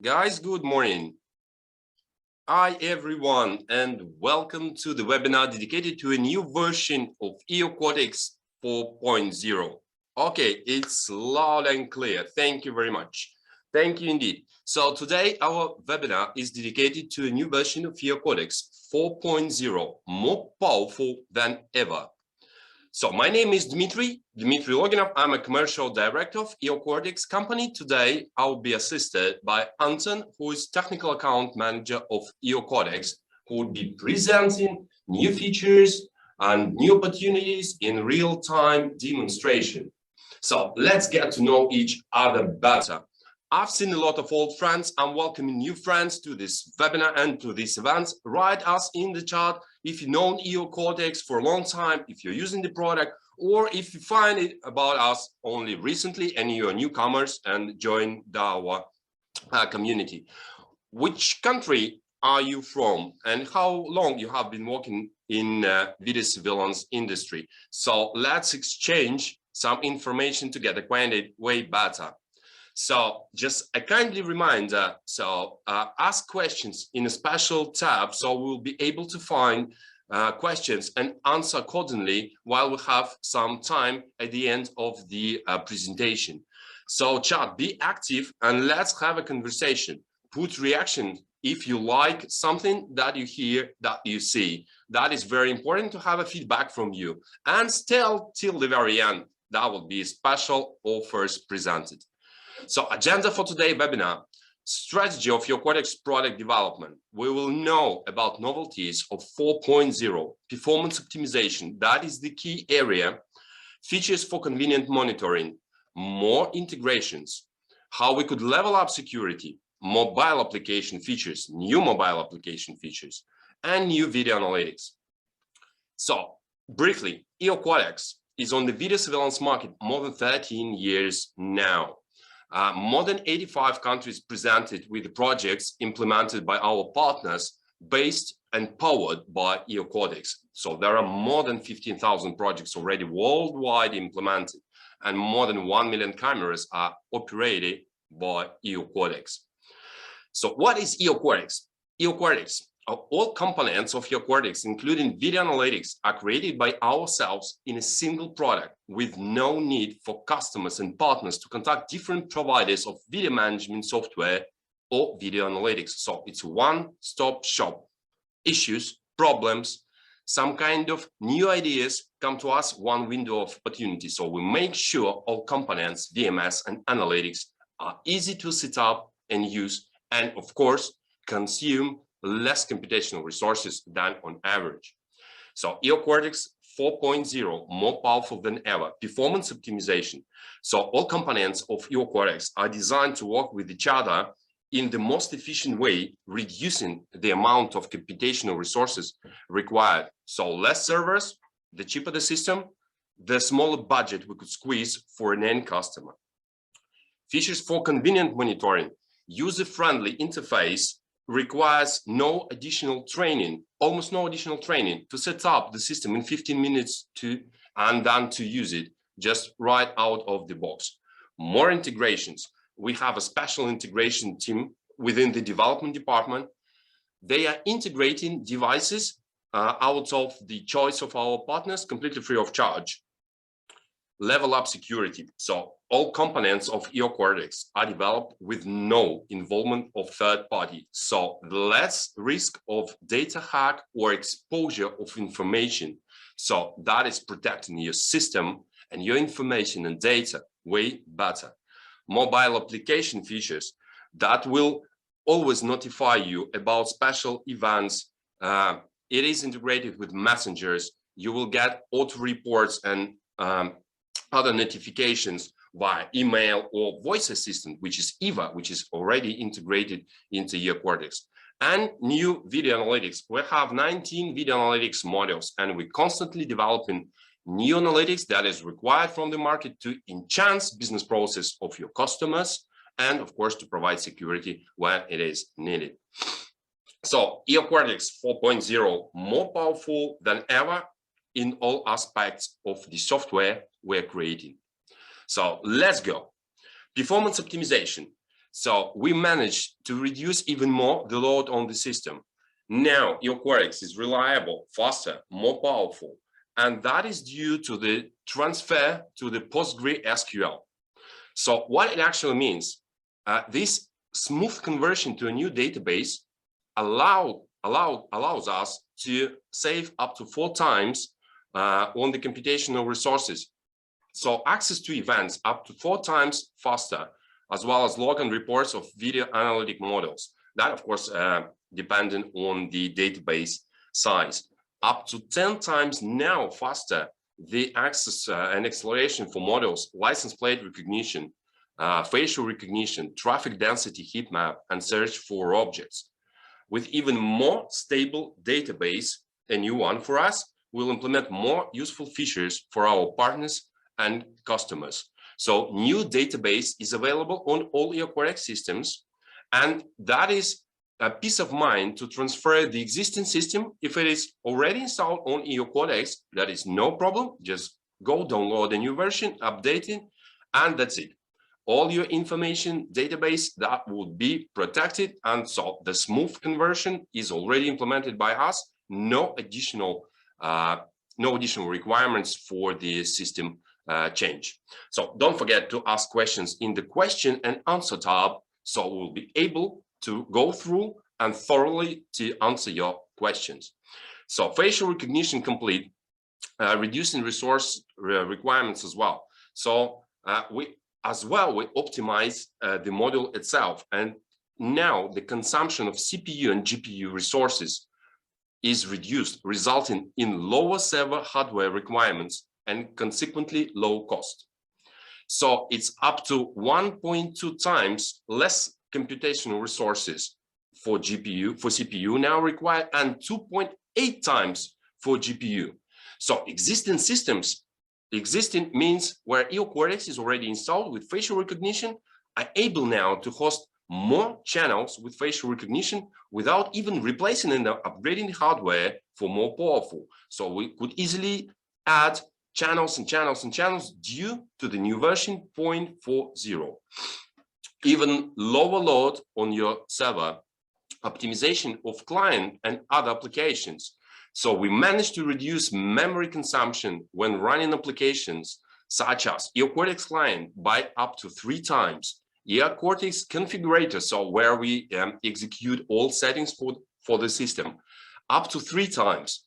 Guys, good morning. Hi, everyone, and welcome to the webinar dedicated to a new version of Eocortex 4.0. Okay, it's loud and clear. Thank you very much. Thank you indeed. So today our webinar is dedicated to a new version of Eocortex 4.0, more powerful than ever. So my name is Dmitry Loginov. I'm a commercial director of Eocortex company. Today, I will be assisted by Anton, who is technical account manager of Eocortex, who will be presenting new features and new opportunities in real-time demonstration. So let's get to know each other better. I've seen a lot of old friends. I'm welcoming new friends to this webinar and to this event. Write us in the chat if you've known Eocortex for a long time, if you're using the product, or if you find it about us only recently and you're newcomers and join our community. Which country are you from and how long you have been working in video surveillance industry? So let's exchange some information to get acquainted way better. So just a kindly reminder, ask questions in a special tab, so we'll be able to find questions and answer accordingly while we have some time at the end of the presentation. So chat, be active and let's have a conversation. Put reaction if you like something that you hear, that you see. That is very important to have a feedback from you. And still till the very end, that will be special offers presented. So agenda for today's webinar, strategy of Eocortex product development. We will know about novelties of 4.0, performance optimization, that is the key area, features for convenient monitoring, more integrations, how we could level up security, mobile application features, new mobile application features, and new video analytics. So briefly, Eocortex is on the video surveillance market more than 13 years now. More than 85 countries presented with the projects implemented by our partners based and powered by Eocortex. So there are more than 15,000 projects already worldwide implemented and more than 1 million cameras are operated by Eocortex. So what is Eocortex? Eocortex, all components of Eocortex, including video analytics, are created by ourselves in a single product with no need for customers and partners to contact different providers of video management software or video analytics. So it's a one-stop shop. Issues, problems, some kind of new ideas come to us, one window of opportunity. So we make sure all components, VMS and analytics are easy to set up and use, and of course, consume less computational resources than on average. So Eocortex 4.0, more powerful than ever, performance optimization. So all components of Eocortex are designed to work with each other in the most efficient way, reducing the amount of computational resources required. So less servers, the cheaper the system, the smaller budget we could squeeze for an end customer. Features for convenient monitoring, user-friendly interface, requires no additional training, almost no additional training to set up the system in 15 minutes and then to use it just right out of the box. More integrations. We have a special integration team within the development department. They are integrating devices out of the choice of our partners completely free of charge. Level up security. So all components of Eocortex are developed with no involvement of third party. So less risk of data hack or exposure of information. So that is protecting your system and your information and data way better. Mobile application features that will always notify you about special events. It is integrated with messengers. You will get auto reports and other notifications via email or voice assistant, which is EVA, which is already integrated into Eocortex. And new video analytics. We have 19 video analytics modules, and we're constantly developing new analytics that is required from the market to enhance business process of your customers, and of course, to provide security where it is needed. So Eocortex 4.0, more powerful than ever in all aspects of the software we're creating. So let's go. Performance optimization. So we managed to reduce even more the load on the system. Now Eocortex is reliable, faster, more powerful, and that is due to the transfer to the PostgreSQL. So what it actually means, this smooth conversion to a new database allows us to save up to 4 times on the computational resources. So access to events up to 4 times faster, as well as log and reports of video analytic models. That, of course, depending on the database size. Up to 10 times now faster, the access and acceleration for models, license plate recognition, facial recognition, traffic density heat map, and search for objects. With even more stable database, a new one for us, we'll implement more useful features for our partners and customers. So new database is available on all Eocortex systems, and that is a peace of mind to transfer the existing system. If it is already installed on Eocortex, that is no problem. Just go download a new version, update it, and that's it. All your information database that would be protected, and so the smooth conversion is already implemented by us. No additional requirements for the system change. So don't forget to ask questions in the question and answer tab, so we'll be able to go through and thoroughly to answer your questions. So facial recognition complete, reducing resource requirements as well. So we optimize the model itself, and now the consumption of CPU and GPU resources is reduced, resulting in lower server hardware requirements and consequently low cost. So it's up to 1.2 times less computational resources for CPU now required, and 2.8 times for GPU. So existing means where Eocortex is already installed with facial recognition are able now to host more channels with facial recognition without even replacing and upgrading the hardware for more powerful. So we could easily add channels and channels and channels due to the new version 0.40. Even lower load on your server, optimization of client and other applications. So we managed to reduce memory consumption when running applications such as Eocortex client by up to 3 times. Eocortex configurator, so where we execute all settings for the system, up to 3 times.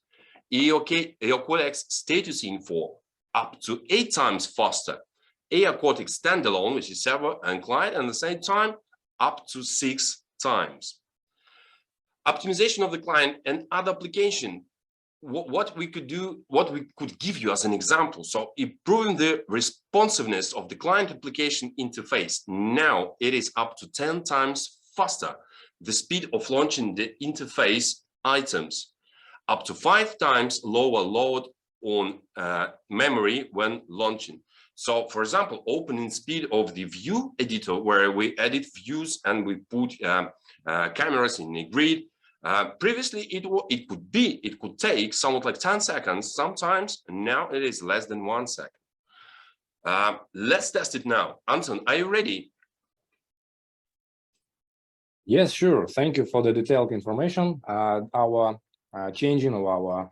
Eocortex status info, up to 8 times faster. Eocortex standalone, which is server and client, and at the same time, up to 6 times. Optimization of the client and other application. What we could do, what we could give you as an example. So improving the responsiveness of the client application interface. Now it is up to 10 times faster. The speed of launching the interface items, up to 5 times lower load on memory when launching. So for example, opening speed of the view editor, where we edit views and we put cameras in a grid. Previously, it could take somewhat like 10 seconds sometimes, and now it is less than 1 second. Let's test it now. Anton, are you ready? Yes, sure. Thank you for the detailed information. Our changing of our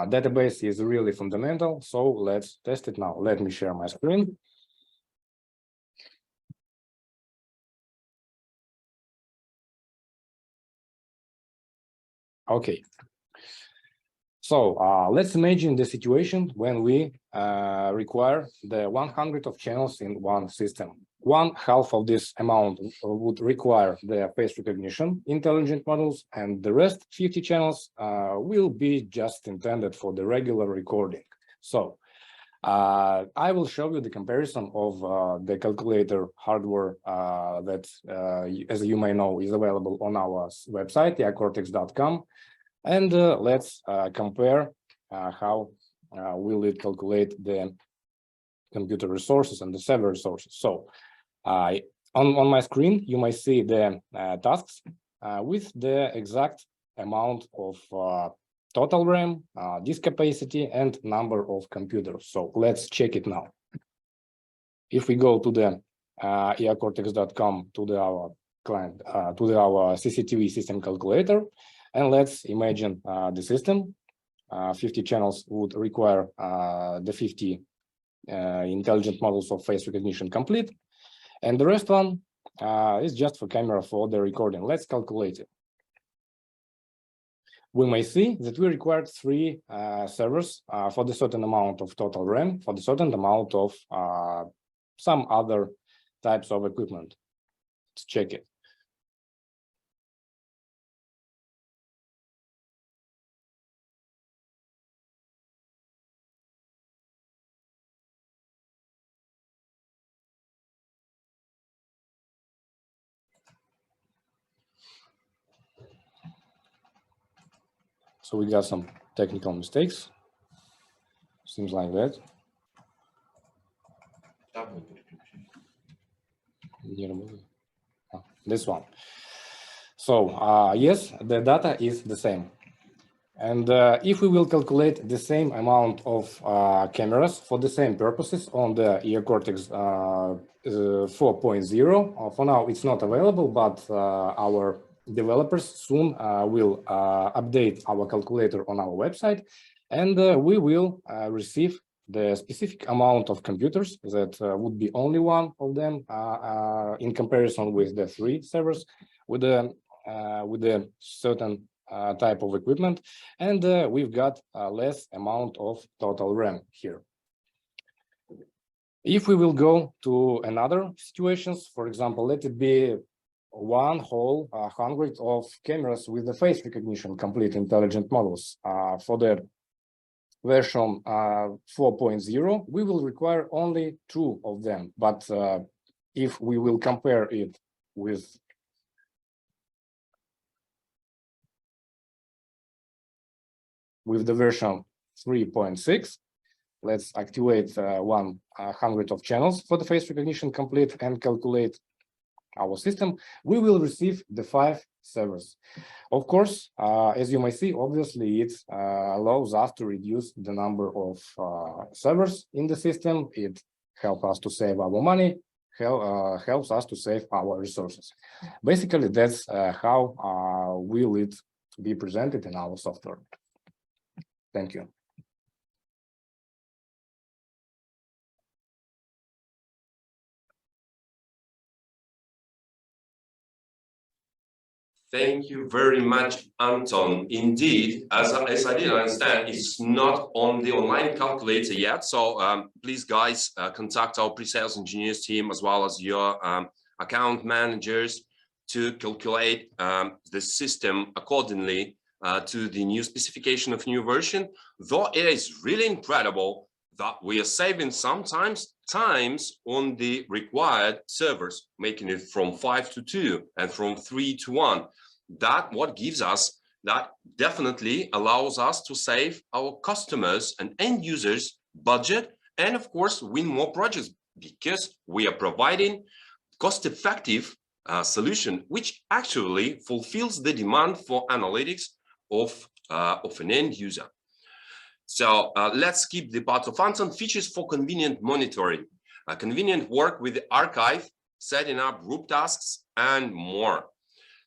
database is really fundamental, so let's test it now. Let me share my screen. Okay. So let's imagine the situation when we require the 100 of channels in one system. 1/2 of this amount would require the face recognition intelligent models, and the rest 50 channels will be just intended for the regular recording. So I will show you the comparison of the calculator hardware that, as you may know, is available on our website, eocortex.com. And let's compare how will it calculate the computer resources and the server resources. So on my screen, you might see the tasks with the exact amount of total RAM, disk capacity, and number of computers. So let's check it now. If we go to the eocortex.com to our client, to our CCTV system calculator. And let's imagine the system. 50 channels would require the 50 intelligent models of face recognition complete. And the rest one is just for camera for the recording. Let's calculate it. We may see that we required 3 servers for the certain amount of total RAM, for the certain amount of some other types of equipment. Let's check it. So we got some technical mistakes. Seems like that. This one. So yes, the data is the same. And if we will calculate the same amount of cameras for the same purposes on the Eocortex 4.0, for now it's not available, but our developers soon will update our calculator on our website, and we will receive the specific amount of computers that would be only one of them in comparison with the 3 servers with a certain type of equipment, and we've got less amount of total RAM here. If we will go to another situations, for example, let it be 100 of cameras with the face recognition complete intelligent models for the version 4.0, we will require only 2 of them. But if we will compare it with the version 3.6, let's activate 100 of channels for the face recognition complete and calculate our system, we will receive the 5 servers. Of course, as you may see, obviously it allows us to reduce the number of servers in the system. It helps us to save our money, helps us to save our resources. Basically, that's how will it be presented in our software. Thank you. Thank you very much, Anton. Indeed, as I did understand, it's not on the online calculator yet. So please, guys, contact our pre-sales engineers team as well as your account managers to calculate the system accordingly to the new specification of new version. Though it is really incredible that we are saving sometimes times on the required servers, making it from 5 to 2 and from 3 to 1. That what gives us, that definitely allows us to save our customers and end users budget, and of course win more projects, because we are providing cost-effective solution which actually fulfills the demand for analytics of an end user. So let's skip the part of Anton. Features for convenient monitoring, convenient work with the archive, setting up group tasks, and more.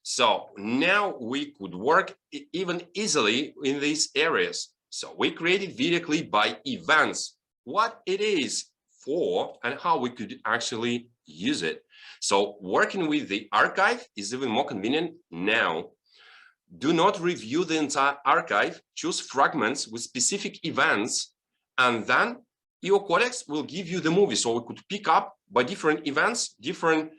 So now we could work even easily in these areas. So we created video clip by events, what it is for and how we could actually use it. So working with the archive is even more convenient now. Do not review the entire archive, choose fragments with specific events, and then Eocortex will give you the movie. So we could pick up by different events, different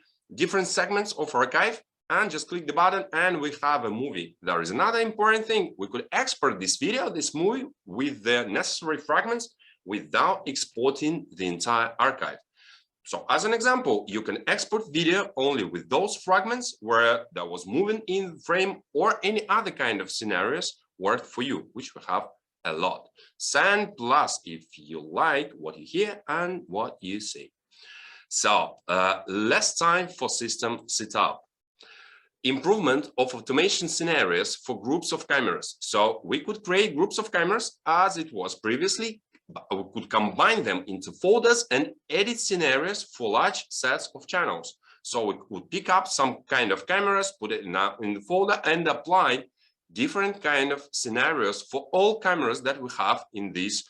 segments of archive, and just click the button and we have a movie. There is another important thing. We could export this video, this movie, with the necessary fragments without exporting the entire archive. So as an example, you can export video only with those fragments where there was moving in frame or any other kind of scenarios worked for you, which we have a lot. Send plus if you like what you hear and what you see. So less time for system setup. Improvement of automation scenarios for groups of cameras. So we could create groups of cameras as it was previously, we could combine them into folders and edit scenarios for large sets of channels. So we could pick up some kind of cameras, put it in the folder, and apply different kind of scenarios for all cameras that we have in this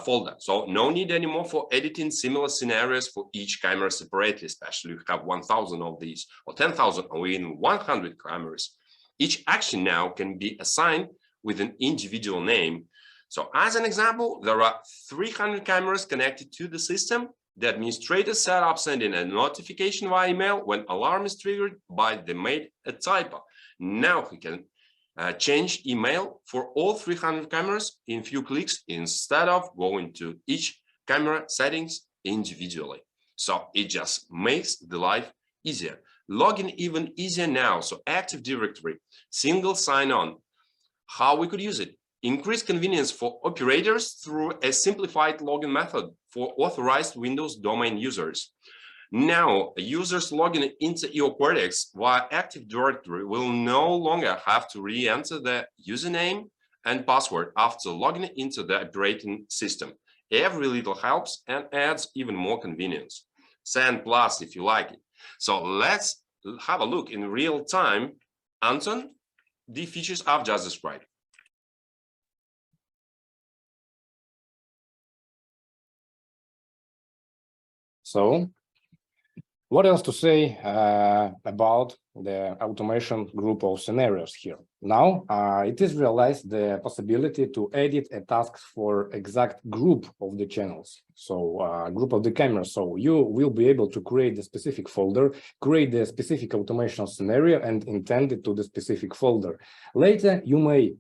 folder. So no need anymore for editing similar scenarios for each camera separately, especially if you have 1,000 of these, or 10,000, or even 100 cameras. Each action now can be assigned with an individual name. So as an example, there are 300 cameras connected to the system. The administrator set up sending a notification via email when alarm is triggered by the made a typo. Now he can change email for all 300 cameras in few clicks instead of going to each camera settings individually. So it just makes the life easier. Login even easier now. So Active Directory, single sign-on. How we could use it? Increase convenience for operators through a simplified login method for authorized Windows domain users. Now, users logging into Eocortex via Active Directory will no longer have to re-enter the username and password after logging into the operating system. Every little helps and adds even more convenience. Send plus if you like it. So let's have a look in real time, Anton, the features I've just described. So what else to say about the automation group of scenarios here? Now, it is realized the possibility to edit a task for exact group of the channels. So group of the cameras. So you will be able to create a specific folder, create the specific automation scenario and intend it to the specific folder. Later, you may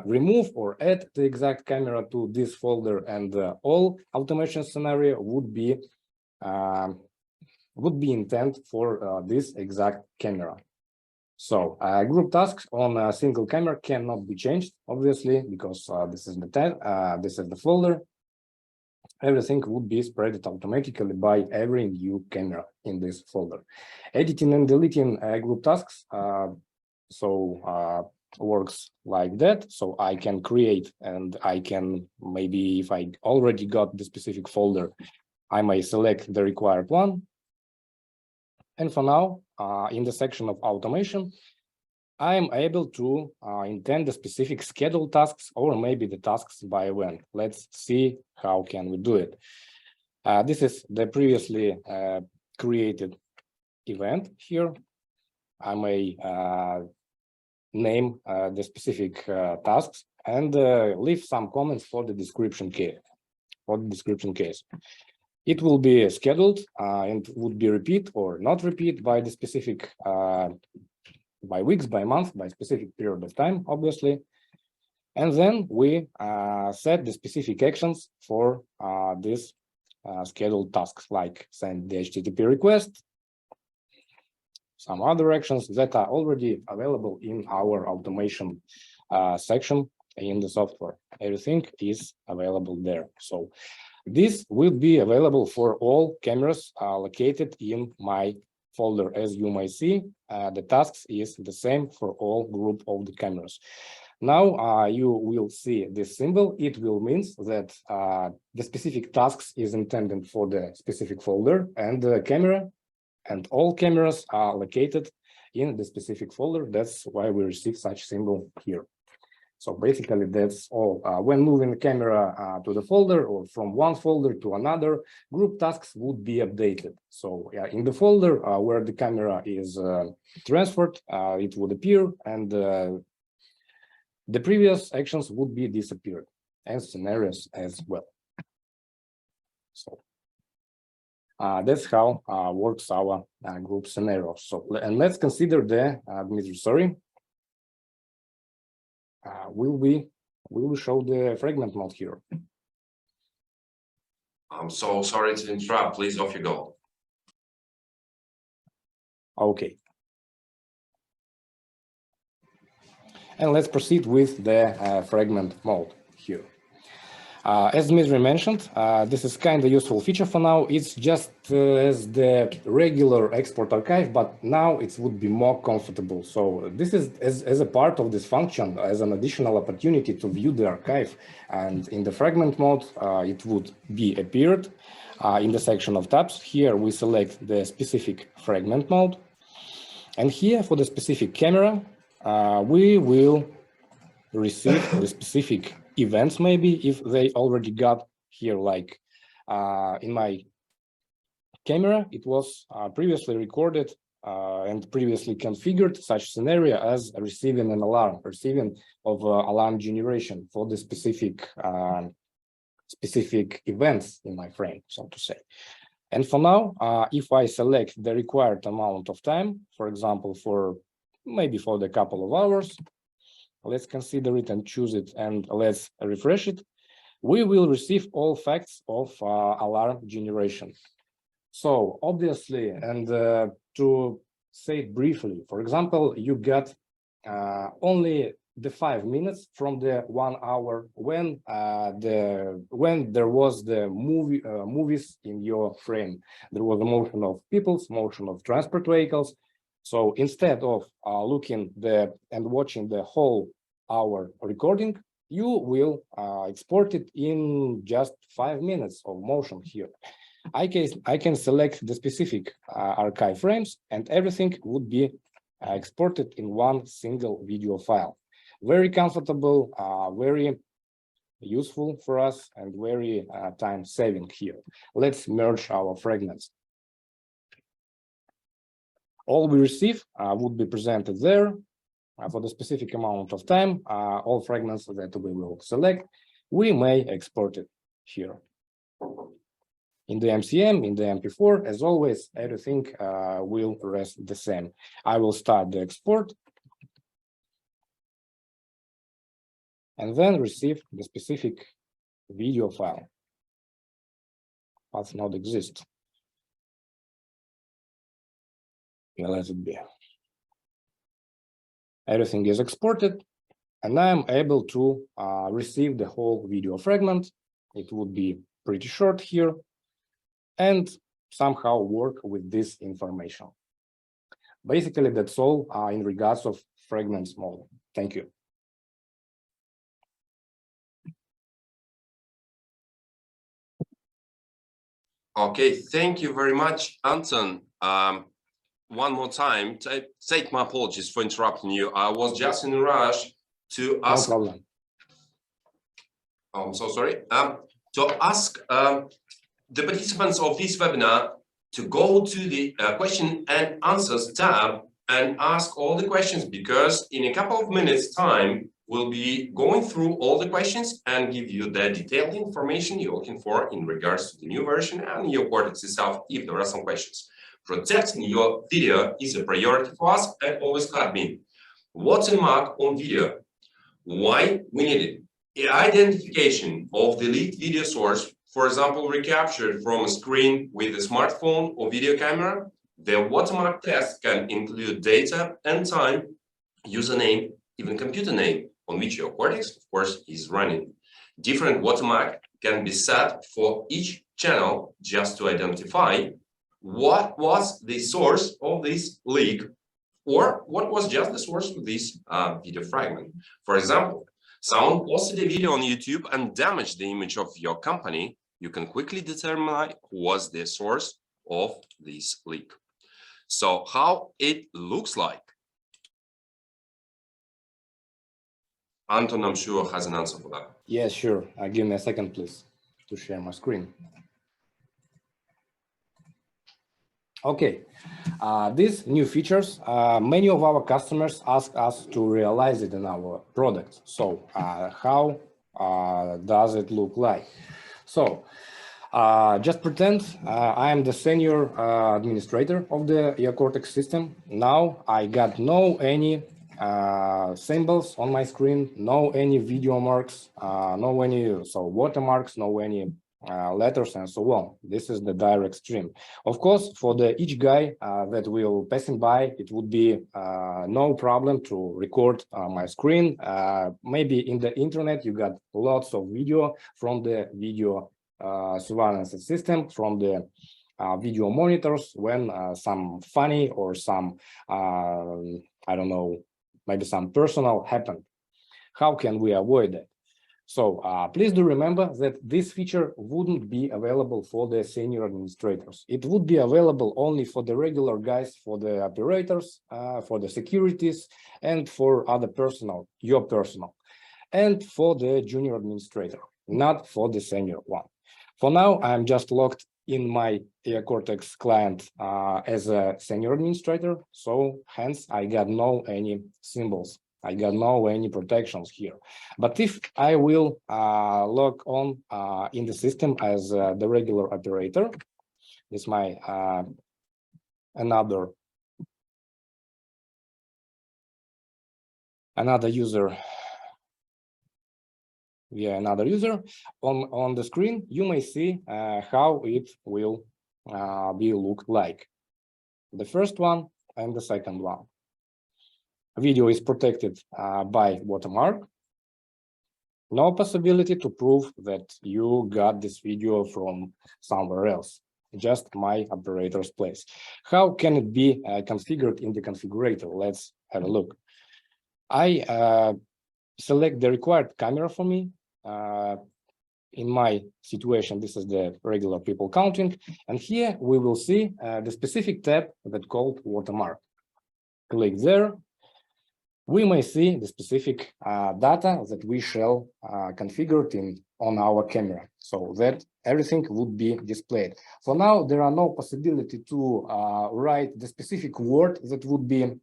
remove or add the exact camera to this folder, and all automation scenario would be intent for this exact camera. So group tasks on a single camera cannot be changed, obviously, because this is the folder. Everything would be spread automatically by every new camera in this folder. Editing and deleting group tasks works like that. So I can create, and I can, maybe if I already got the specific folder, I may select the required one. And for now, in the section of automation, I am able to intend the specific scheduled tasks, or maybe the tasks by event. Let's see how can we do it. This is the previously created event here. I may name the specific tasks and leave some comments for the description case. It will be scheduled and would be repeat or not repeat by the specific, by weeks, by month, by specific period of time, obviously. And then we set the specific actions for this scheduled tasks, like send the HTTP request, some other actions that are already available in our automation section in the software. Everything is available there. So this will be available for all cameras located in my folder. As you may see, the tasks is the same for all group of the cameras. Now you will see this symbol. It will mean that the specific tasks is intended for the specific folder, and the camera and all cameras are located in the specific folder. That's why we receive such symbol here. So basically, that's all. When moving the camera to the folder or from one folder to another, group tasks would be updated. So in the folder where the camera is transferred, it would appear, and the previous actions would be disappeared, and scenarios as well. So that's how works our group scenario. So, and let's consider the administrator. We will show the fragment mode here. I'm so sorry to interrupt. Please, off you go. Okay. And let's proceed with the fragment mode here. As Dmitry mentioned, this is kind of useful feature for now. It's just as the regular export archive, but now it would be more comfortable. So this is as a part of this function, as an additional opportunity to view the archive. And in the fragment mode, it would be appeared in the section of tabs. Here we select the specific fragment mode. And here for the specific camera, we will receive the specific events, maybe if they already got here, like in my camera, it was previously recorded and previously configured such scenario as receiving an alarm, receiving of alarm generation for the specific events in my frame, so to say. And for now, if I select the required amount of time, for example, for maybe for the couple of hours, let's consider it and choose it, and let's refresh it, we will receive all facts of alarm generation. So obviously, and to say it briefly, for example, you got only the 5 minutes from the 1 hour when there was the movies in your frame. There was a motion of peoples, motion of transport vehicles. So instead of looking and watching the whole hour recording, you will export it in just 5 minutes of motion here. I can select the specific archive frames, and everything would be exported in one single video file. Very comfortable, very useful for us, and very time saving here. Let's merge our fragments. All we receive would be presented there for the specific amount of time. All fragments that we will select, we may export it here. In the MCM, in the MP4, as always, everything will rest the same. I will start the export and then receive the specific video file. Does not exist. Let it be. Everything is exported, and I am able to receive the whole video fragment. It would be pretty short here, and somehow work with this information. Basically, that's all in regards of fragments mode. Thank you. Okay, thank you very much, Anton. One more time, take my apologies for interrupting you. I was just in a rush to ask. No problem. Oh, I'm so sorry. To ask the participants of this webinar to go to the question and answers tab and ask all the questions, because in a couple of minutes time, we'll be going through all the questions and give you the detailed information you're looking for in regards to the new version and Eocortex itself, if there are some questions. Protecting your video is a priority for us at Always Admin. Watermark on video. Why we need it? The identification of the leaked video source, for example, recaptured from a screen with a smartphone or video camera. The watermark test can include data and time, username, even computer name on which your Eocortex, of course, is running. Different watermark can be set for each channel just to identify what was the source of this leak, or what was just the source of this video fragment. For example, someone posted a video on YouTube and damaged the image of your company. You can quickly determine who was the source of this leak. So how it looks like. Anton, I'm sure, has an answer for that. Yes, sure. Give me a second, please, to share my screen. Okay, these new features, many of our customers ask us to realize it in our product. So how does it look like? So just pretend I am the senior administrator of the Eocortex system. Now I got no any symbols on my screen, no any video marks, no any watermarks, no any letters and so on. This is the direct stream. Of course, for the each guy that will passing by, it would be no problem to record my screen. Maybe in the internet, you got lots of video from the video surveillance system, from the video monitors when some funny or some, I don't know, maybe some personal happened. How can we avoid that? So please do remember that this feature wouldn't be available for the senior administrators. It would be available only for the regular guys, for the operators, for the securities, and for other personnel, your personnel, and for the junior administrator, not for the senior one. For now, I'm just logged in my Eocortex client as a senior administrator, so hence I got no any symbols. I got no any protections here. But if I will log on in the system as the regular operator, this is my another user. Yeah, another user on the screen. You may see how it will be look like. The first one and the second one. Video is protected by watermark. No possibility to prove that you got this video from somewhere else, just my operator's place. How can it be configured in the configurator? Let's have a look. I select the required camera for me. In my situation, this is the regular people counting. And here we will see the specific tab that called watermark. Click there. We may see the specific data that we shall configure on our camera, so that everything would be displayed. For now, there are no possibility to write the specific word that would be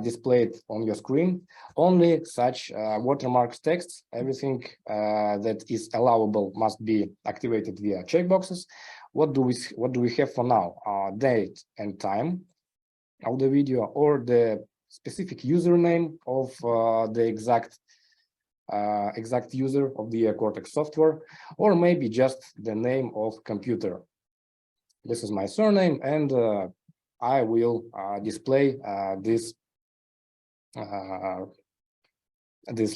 displayed on your screen. Only such watermarks texts, everything that is allowable must be activated via checkboxes. What do we have for now? Date and time of the video, or the specific username of the exact user of the Eocortex software, or maybe just the name of computer. This is my surname, and I will display these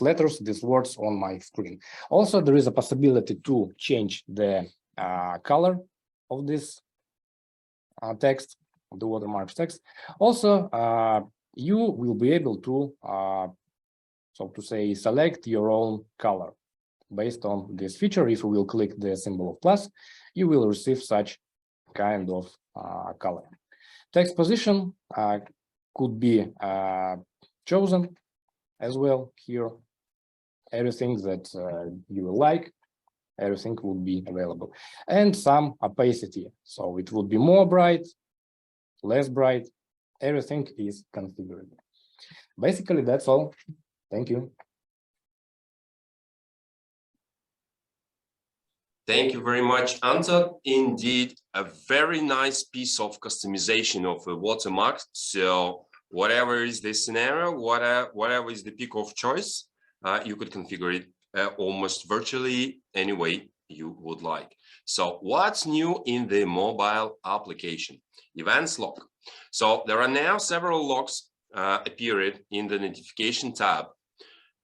letters, these words on my screen. Also, there is a possibility to change the color of this text, the watermark text. Also, you will be able to, so to say, select your own color based on this feature. If you will click the symbol of plus, you will receive such kind of color. Text position could be chosen as well here. Everything that you will like, everything will be available. And some opacity. So it would be more bright, less bright. Everything is configured. Basically, that's all. Thank you. Thank you very much, Anton. Indeed, a very nice piece of customization of a watermark. So whatever is the scenario, whatever is the pick of choice, you could configure it almost virtually any way you would like. So what's new in the mobile application? Events log. So there are now several logs appeared in the notification tab.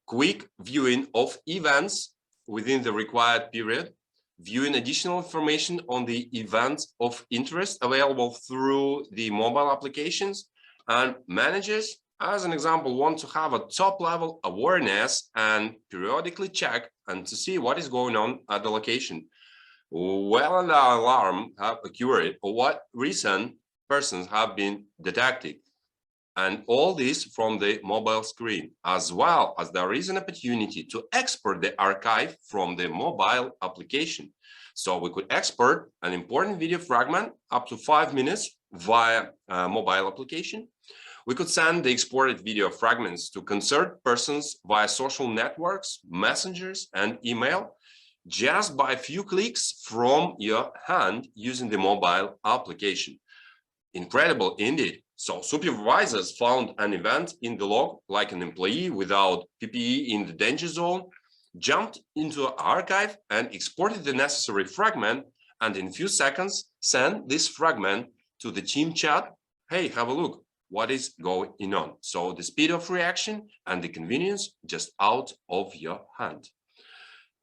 Quick viewing of events within the required period, viewing additional information on the events of interest available through the mobile applications, and managers, as an example, want to have a top-level awareness and periodically check and to see what is going on at the location. When the alarm have occurred or what recent persons have been detected, and all this from the mobile screen, as well as there is an opportunity to export the archive from the mobile application. So we could export an important video fragment up to 5 minutes via mobile application. We could send the exported video fragments to concerned persons via social networks, messengers, and email, just by a few clicks from your hand using the mobile application. Incredible indeed. So supervisors found an event in the log, like an employee without PPE in the danger zone, jumped into our archive and exported the necessary fragment, and in a few seconds send this fragment to the team chat. Hey, have a look, what is going on? So the speed of reaction and the convenience just out of your hand.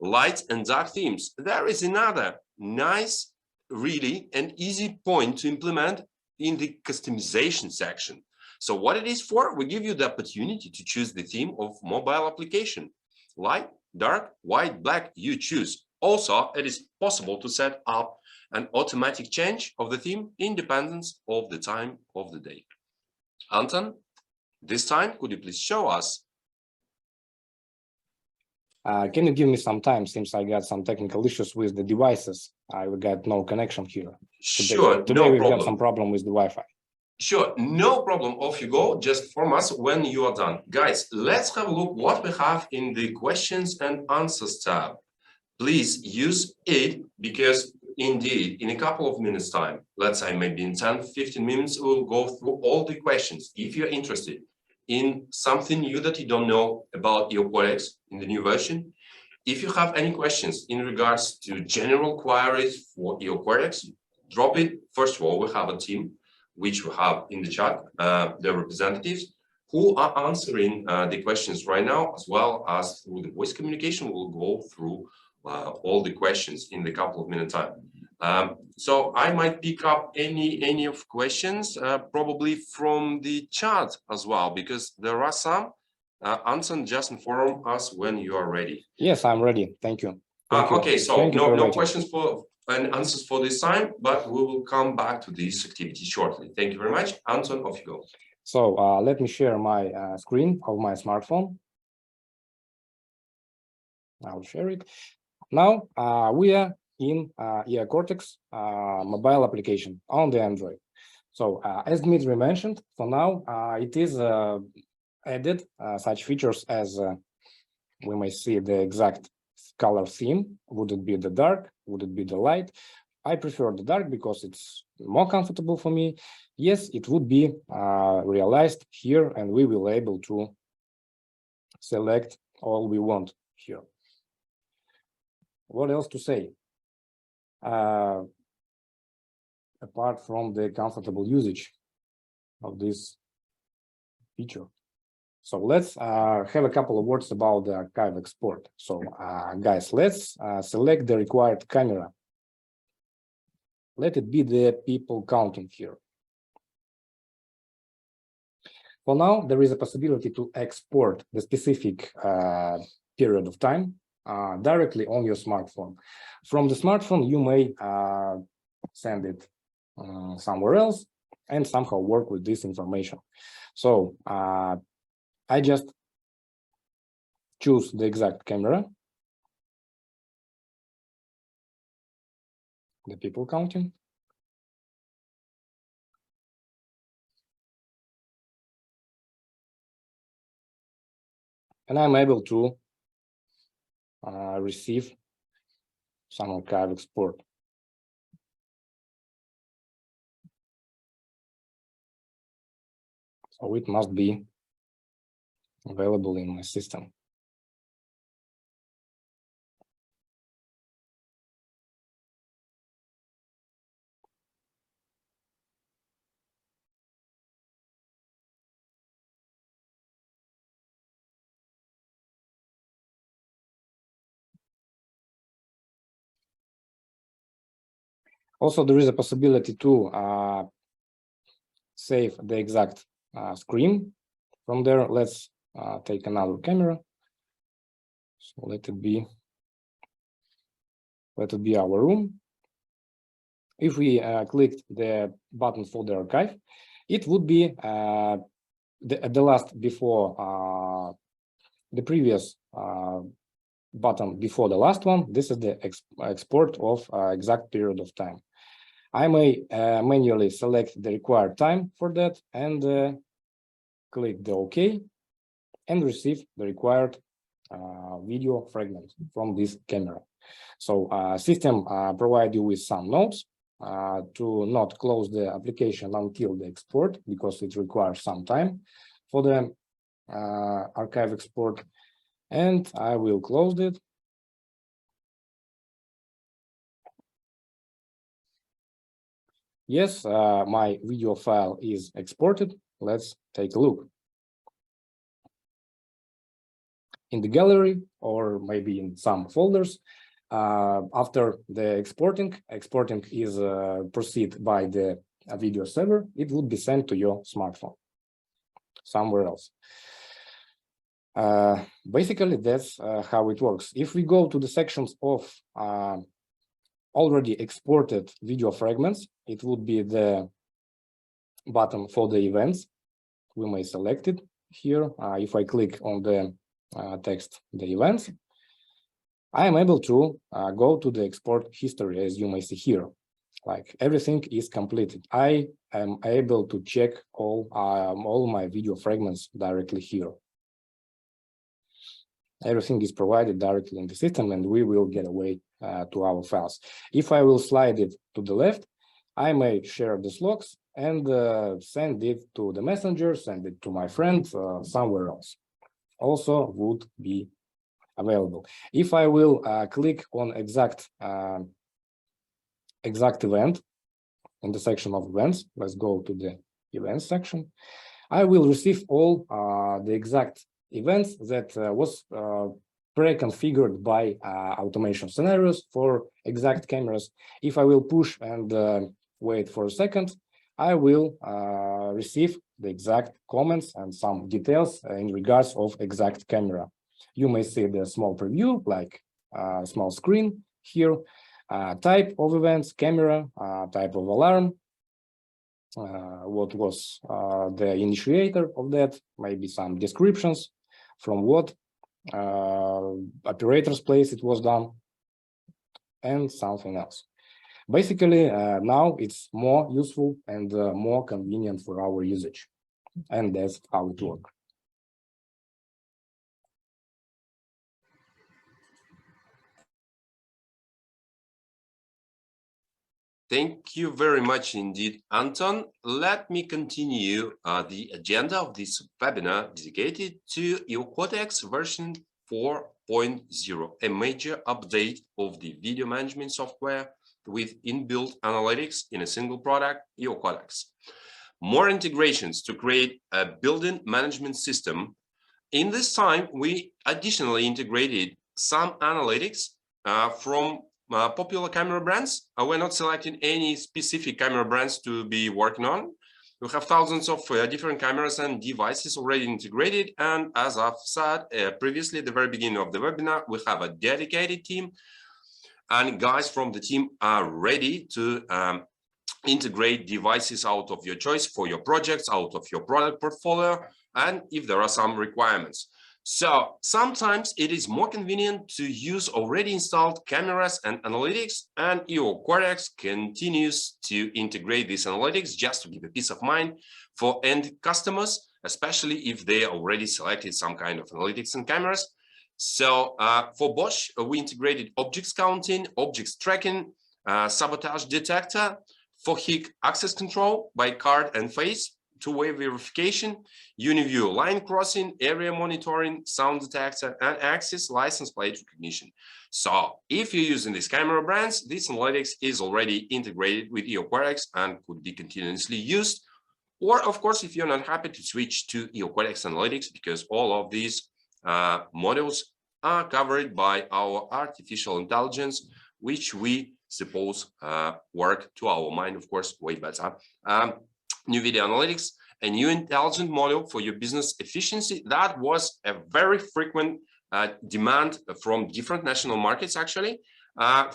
Light and dark themes. There is another nice, really an easy point to implement in the customization section. So what it is for, we give you the opportunity to choose the theme of mobile application. Light, dark, white, black, you choose. Also, it is possible to set up an automatic change of the theme independent of the time of the day. Anton, this time, could you please show us? Can you give me some time since I got some technical issues with the devices? I got no connection here. Sure, today we've problem. got some problem with the Wi-Fi. Sure, no problem. Off you go. Just inform us when you are done. Guys, let's have a look what we have in the questions and answers tab. Please use it because indeed, in a couple of minutes time, let's say maybe in 10, 15 minutes, we'll go through all the questions. If you're interested in something new that you don't know about Eocortex in the new version, if you have any questions in regards to general queries for Eocortex, drop it. First of all, we have a team which we have in the chat, the representatives who are answering the questions right now, as well as through the voice communication. We'll go through all the questions in the couple of minutes time. So I might pick up any of questions, probably from the chat as well, because there are some. Anton, just inform us when you are ready. Yes, I'm ready. Thank you. Okay, so no questions for and answers for this time, but we will come back to this activity shortly. Thank you very much. Anton, off you go. So let me share my screen of my smartphone. I'll share it. Now we are in Eocortex mobile application on the Android. So as Dmitry mentioned, for now it is added such features as we may see the exact color theme. Would it be the dark? Would it be the light? I prefer the dark because it's more comfortable for me. Yes, it would be realized here, and we will be able to select all we want here. What else to say? Apart from the comfortable usage of this feature. So let's have a couple of words about the archive export. So guys, let's select the required camera. Let it be the people counting here. For now, there is a possibility to export the specific period of time directly on your smartphone. From the smartphone, you may send it somewhere else and somehow work with this information. So I just choose the exact camera, the people counting. And I'm able to receive some archive export. So it must be available in my system. Also, there is a possibility to save the exact screen. From there, let's take another camera. So let it be our room. If we click the button for the archive, it would be the last before the previous button before the last one. This is the export of exact period of time. I may manually select the required time for that and click the OK and receive the required video fragment from this camera. So system provide you with some notes to not close the application until the export, because it requires some time for the archive export. And I will close it. Yes, my video file is exported. Let's take a look. In the gallery or maybe in some folders, after the exporting is proceed by the video server, it would be sent to your smartphone somewhere else. Basically, that's how it works. If we go to the sections of already exported video fragments, it would be the button for the events. We may select it here. If I click on the text, the events, I am able to go to the export history, as you may see here. Like everything is completed. I am able to check all my video fragments directly here. Everything is provided directly in the system, and we will get away to our files. If I will slide it to the left, I may share the logs and send it to the messenger, send it to my friend somewhere else. Also would be available. If I will click on exact event in the section of events, let's go to the events section. I will receive all the exact events that was pre-configured by automation scenarios for exact cameras. If I will push and wait for a second, I will receive the exact comments and some details in regards of exact camera. You may see the small preview, like small screen here, type of events, camera, type of alarm, what was the initiator of that, maybe some descriptions from what operator's place it was done, and something else. Basically, now it's more useful and more convenient for our usage, and that's how it works. Thank you very much indeed, Anton. Let me continue the agenda of this webinar dedicated to Eocortex version 4.0, a major update of the video management software with inbuilt analytics in a single product, Eocortex. More integrations to create a building management system. In this time, we additionally integrated some analytics from popular camera brands. We're not selecting any specific camera brands to be working on. We have thousands of different cameras and devices already integrated. And as I've said previously at the very beginning of the webinar, we have a dedicated team. And guys from the team are ready to integrate devices out of your choice for your projects, out of your product portfolio, and if there are some requirements. So sometimes it is more convenient to use already installed cameras and analytics, and Eocortex continues to integrate these analytics just to give a peace of mind for end customers, especially if they already selected some kind of analytics and cameras. So for Bosch, we integrated objects counting, objects tracking, sabotage detector, for HIC access control by card and face, two-way verification, UniView line crossing, area monitoring, sound detector, and access license plate recognition. So if you're using these camera brands, this analytics is already integrated with Eocortex and could be continuously used. Or of course, if you're not happy, to switch to Eocortex analytics, because all of these models are covered by our artificial intelligence, which we suppose work to our mind, of course, way better. New video analytics, a new intelligent model for your business efficiency. That was a very frequent demand from different national markets, actually.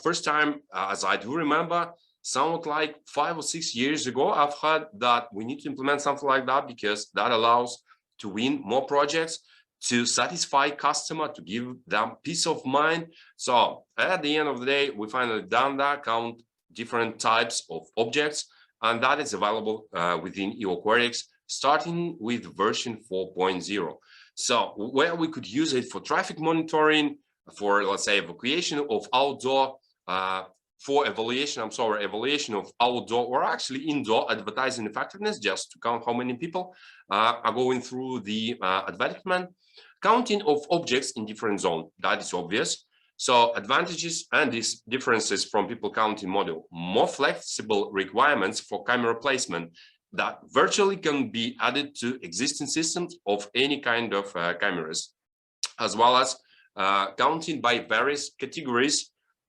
First time, as I do remember, somewhat like 5 or 6 years ago, I've heard that we need to implement something like that because that allows to win more projects, to satisfy customer, to give them peace of mind. So at the end of the day, we finally done that, count different types of objects, and that is available within Eocortex, starting with version 4.0. So where we could use it for traffic monitoring, for, let's say, evacuation of outdoor, for evaluation of outdoor or actually indoor advertising effectiveness, just to count how many people are going through the advertisement. Counting of objects in different zones, that is obvious. So advantages and these differences from people counting model: more flexible requirements for camera placement that virtually can be added to existing systems of any kind of cameras, as well as counting by various categories: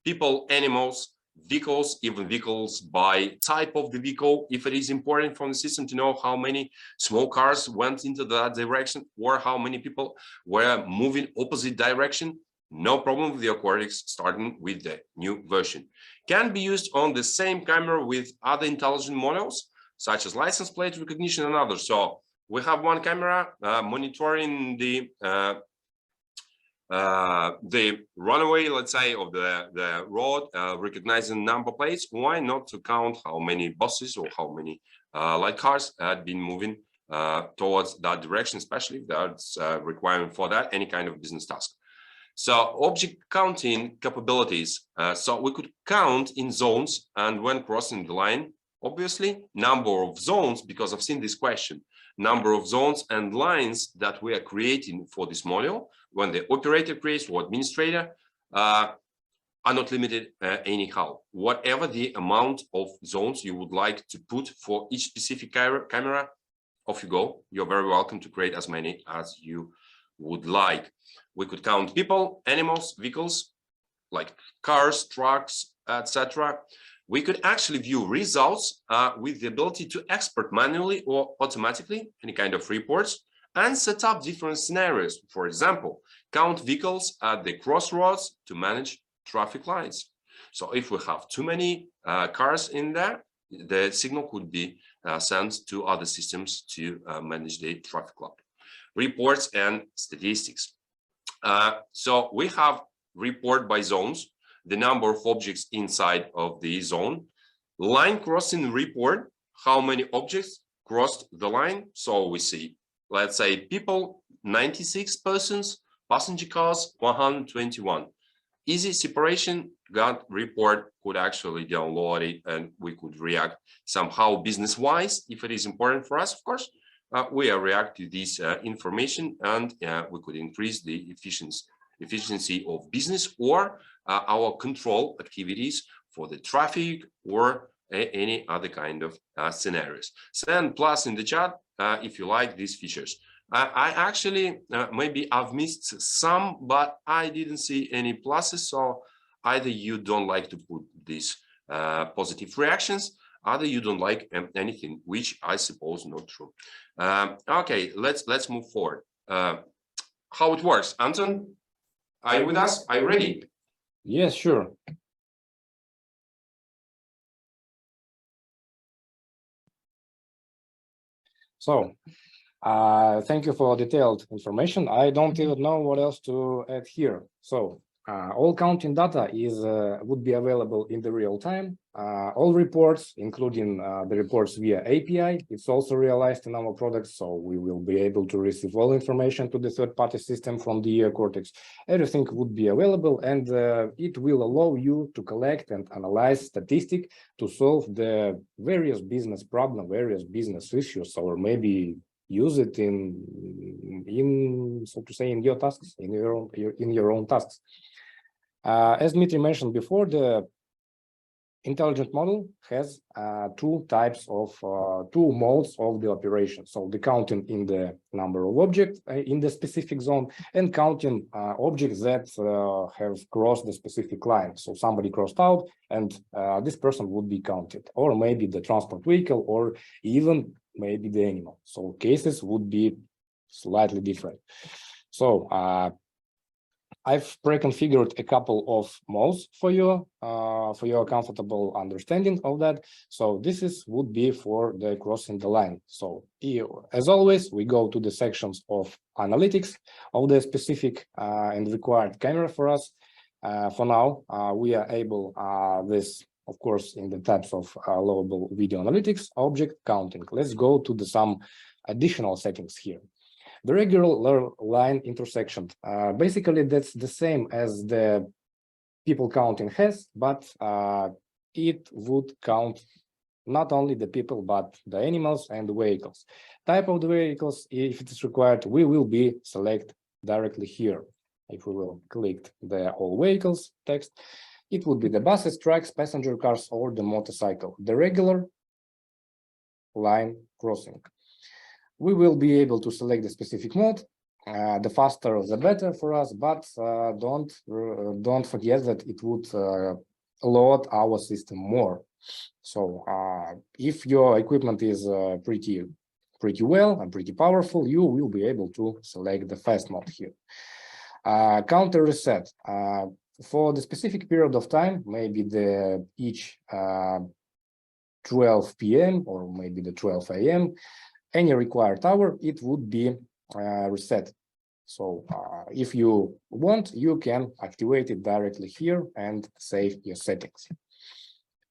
people, animals, vehicles, even vehicles by type of the vehicle, if it is important from the system to know how many small cars went into that direction or how many people were moving opposite direction. No problem with the Eocortex starting with the new version. Can be used on the same camera with other intelligent models, such as license plate recognition and others. So we have one camera monitoring the runway, let's say, of the road, recognizing number plates. Why not to count how many buses or how many light cars had been moving towards that direction, especially if that's a requirement for that, any kind of business task. So object counting capabilities. So we could count in zones, and when crossing the line, obviously, number of zones, because I've seen this question, number of zones and lines that we are creating for this module, when the operator creates or administrator, are not limited anyhow. Whatever the amount of zones you would like to put for each specific camera, off you go. You're very welcome to create as many as you would like. We could count people, animals, vehicles, like cars, trucks, etc. We could actually view results with the ability to export manually or automatically any kind of reports and set up different scenarios. For example, count vehicles at the crossroads to manage traffic lights. So if we have too many cars in there, the signal could be sent to other systems to manage the traffic light. Reports and statistics. So we have report by zones, the number of objects inside of the zone, line crossing report, how many objects crossed the line. So we see, let's say, people, 96 persons, passenger cars, 121. Easy separation, got report, could actually download it, and we could react somehow business-wise if it is important for us, of course. We react to this information, and we could increase the efficiency of business or our control activities for the traffic or any other kind of scenarios. Send plus in the chat if you like these features. I actually, maybe I've missed some, but I didn't see any pluses. So either you don't like to put these positive reactions, either you don't like anything, which I suppose not true. Okay, let's move forward. How it works, Anton? Are you with us? Are you ready? Yes, sure. So, thank you for detailed information. I don't even know what else to add here. So, all counting data would be available in the real time. All reports, including the reports via API, it's also realized in our products. So we will be able to receive all information to the third-party system from the Eocortex. Everything would be available, and it will allow you to collect and analyze statistics to solve the various business problems, various business issues, or maybe use it in so to say in your tasks, in your own tasks. As Dmitry mentioned before, the intelligent model has two modes of the operation. So the counting in the number of objects in the specific zone, and counting objects that have crossed the specific line. So somebody crossed out, and this person would be counted, or maybe the transport vehicle, or even maybe the animal. So cases would be slightly different. So I've pre-configured a couple of modes for your comfortable understanding of that. So this would be for the crossing the line. So as always, we go to the sections of analytics of the specific and required camera for us. For now, we are able this, of course, in the tabs of allowable video analytics, object counting. Let's go to some additional settings here. The regular line intersection, basically that's the same as the people counting has, but it would count not only the people, but the animals and the vehicles. Type of the vehicles, if it is required, we will be select directly here. if we will click the all vehicles text, it would be the buses, trucks, passenger cars, or the motorcycle, the regular line crossing. We will be able to select the specific mode. The faster, the better for us, but don't forget that it would load our system more. So if your equipment is pretty well and pretty powerful, you will be able to select the fast mode here. Counter reset. For the specific period of time, maybe the each 12 p.m. or maybe the 12 a.m., any required hour, it would be reset. So if you want, you can activate it directly here and save your settings.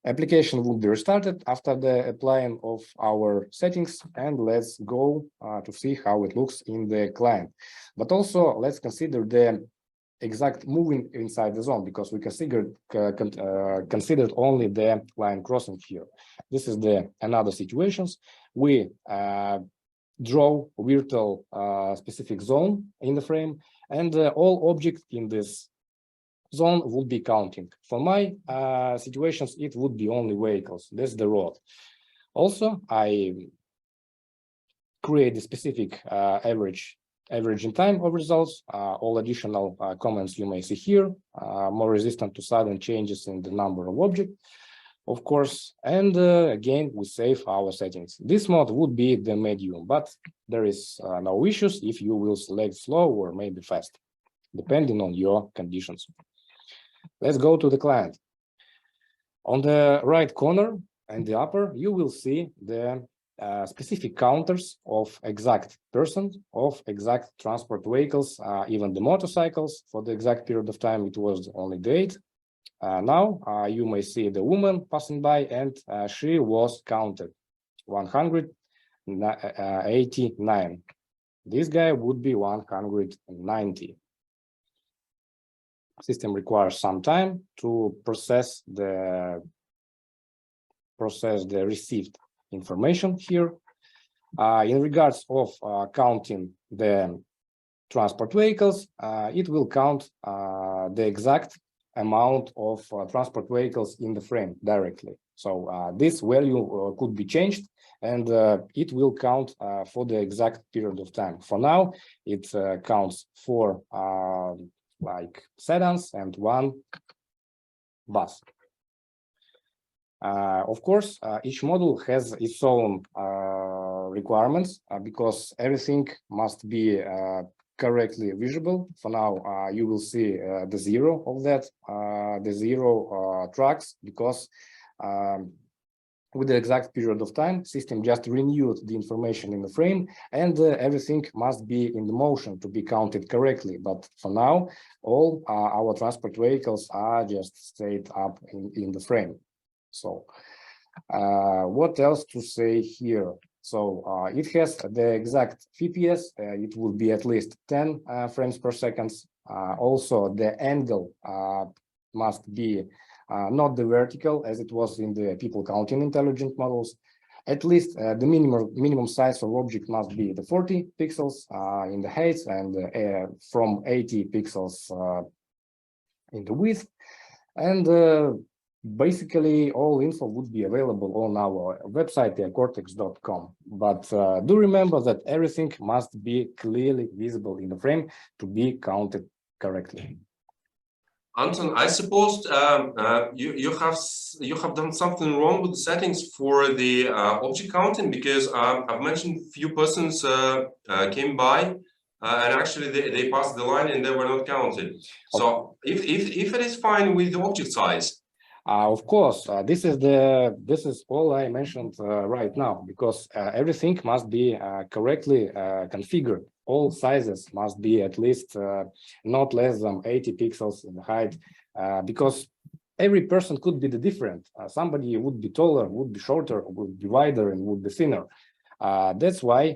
Application will be restarted after the applying of our settings, and let's go to see how it looks in the client. But also let's consider the exact moving inside the zone, because we considered only the line crossing here. This is the another situations. We draw virtual specific zone in the frame, and all objects in this zone would be counting. For my situations, it would be only vehicles. That's the road. Also, I create the specific average in time of results. All additional comments you may see here, more resistant to sudden changes in the number of objects, of course. And again, we save our settings. This mode would be the medium, but there is no issues if you will select slow or maybe fast, depending on your conditions. Let's go to the client. On the right corner and the upper, you will see the specific counters of exact persons, of exact transport vehicles, even the motorcycles. For the exact period of time, it was only the 8. Now you may see the woman passing by, and she was counted 189. This guy would be 190. System requires some time to process the received information here. In regards of counting the transport vehicles, it will count the exact amount of transport vehicles in the frame directly. So this value could be changed, and it will count for the exact period of time. For now, it counts for like sedans and 1 bus. Of course, each model has its own requirements because everything must be correctly visible. For now, you will see the 0 of that, the 0 tracks, because with the exact period of time, system just renewed the information in the frame, and everything must be in the motion to be counted correctly. But for now, all our transport vehicles are just stayed up in the frame. So what else to say here? So it has the exact FPS. It will be at least 10 frames per second. Also, the angle must be not the vertical as it was in the people counting intelligent models. At least the minimum size of object must be the 40 pixels in the height, and from 80 pixels in the width. And basically all info would be available on our website, eocortex.com. But do remember that everything must be clearly visible in the frame to be counted correctly. Anton, I suppose you have done something wrong with the settings for the object counting, because I've mentioned few persons came by and actually they passed the line and they were not counted. So if it is fine with the object size. Of course, this is all I mentioned right now, because everything must be correctly configured. All sizes must be at least not less than 80 pixels in the height, because every person could be different. Somebody would be taller, would be shorter, would be wider, and would be thinner. That's why